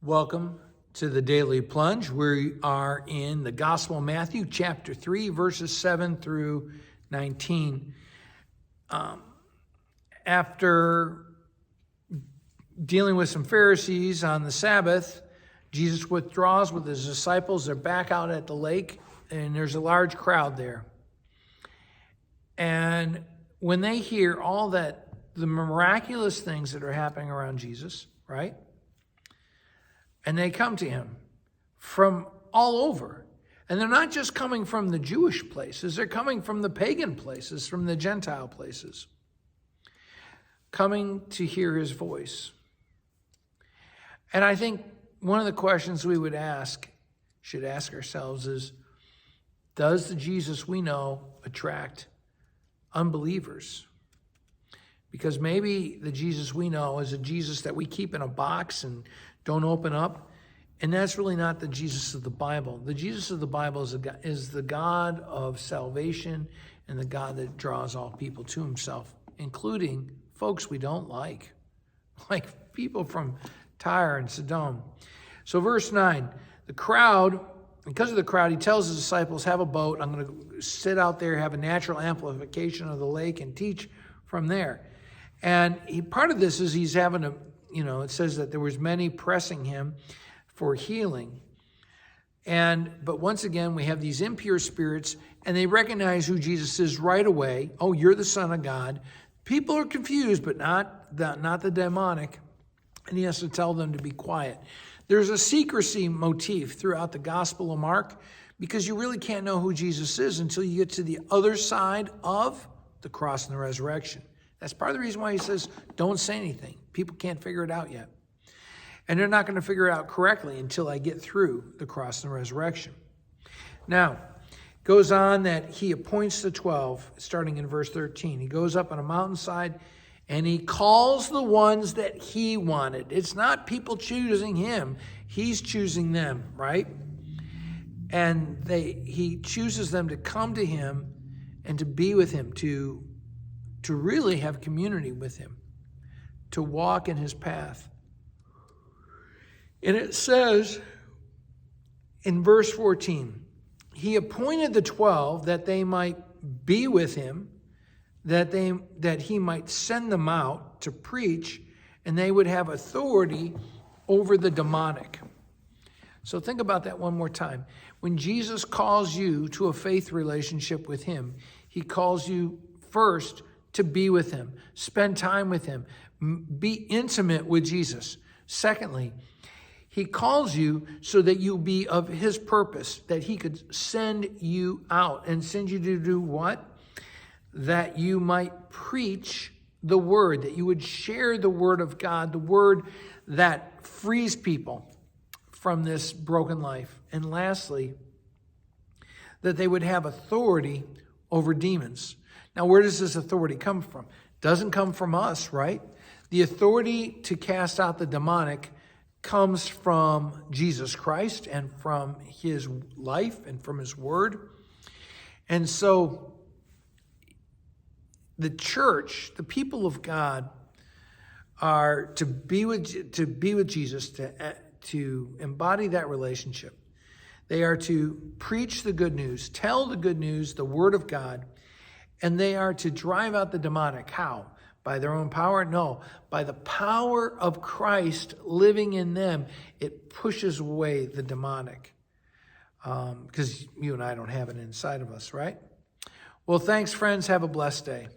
Welcome to the Daily Plunge. We are in the Gospel of Matthew, chapter 3, verses 7 through 19. After dealing with some Pharisees on the Sabbath, Jesus withdraws with his disciples. They're back out at the lake, and there's a large crowd there. And when they hear all the miraculous things that are happening around Jesus, right? And they come to him from all over. And they're not just coming from the Jewish places, they're coming from the pagan places, from the Gentile places, coming to hear his voice. And I think one of the questions we should ask ourselves is, does the Jesus we know attract unbelievers? Because maybe the Jesus we know is a Jesus that we keep in a box and don't open up. And that's really not the Jesus of the Bible. The Jesus of the Bible is the God of salvation and the God that draws all people to himself, including folks we don't like people from Tyre and Sidon. So verse 9, because of the crowd, he tells his disciples, have a boat. I'm going to sit out there, have a natural amplification of the lake and teach from there. And part of this is he's having it says that there was many pressing him for healing. But once again, we have these impure spirits, and they recognize who Jesus is right away. Oh, you're the Son of God. People are confused, but not the demonic. And he has to tell them to be quiet. There's a secrecy motif throughout the Gospel of Mark, because you really can't know who Jesus is until you get to the other side of the cross and the resurrection. That's part of the reason why he says, don't say anything. People can't figure it out yet. And they're not going to figure it out correctly until I get through the cross and the resurrection. Now, it goes on that he appoints the 12, starting in verse 13. He goes up on a mountainside and he calls the ones that he wanted. It's not people choosing him. He's choosing them, right? And he chooses them to come to him and to be with him, to really have community with him, to walk in his path. And it says in verse 14, he appointed the 12 that they might be with him, that he might send them out to preach, and they would have authority over the demonic. So think about that one more time. When Jesus calls you to a faith relationship with him, he calls you first to be with him, spend time with him, be intimate with Jesus. Secondly, he calls you so that you be of his purpose, that he could send you out and send you to do what? That you might preach the word, that you would share the word of God, the word that frees people from this broken life. And lastly, that they would have authority over demons. Now, where does this authority come from? It doesn't come from us, right? The authority to cast out the demonic comes from Jesus Christ and from his life and from his word. And so the church, the people of God, are to be with Jesus, to embody that relationship. They are to preach the good news, tell the good news, the word of God, and they are to drive out the demonic. How? By their own power? No. By the power of Christ living in them, it pushes away the demonic. Because you and I don't have it inside of us, right? Well, thanks, friends. Have a blessed day.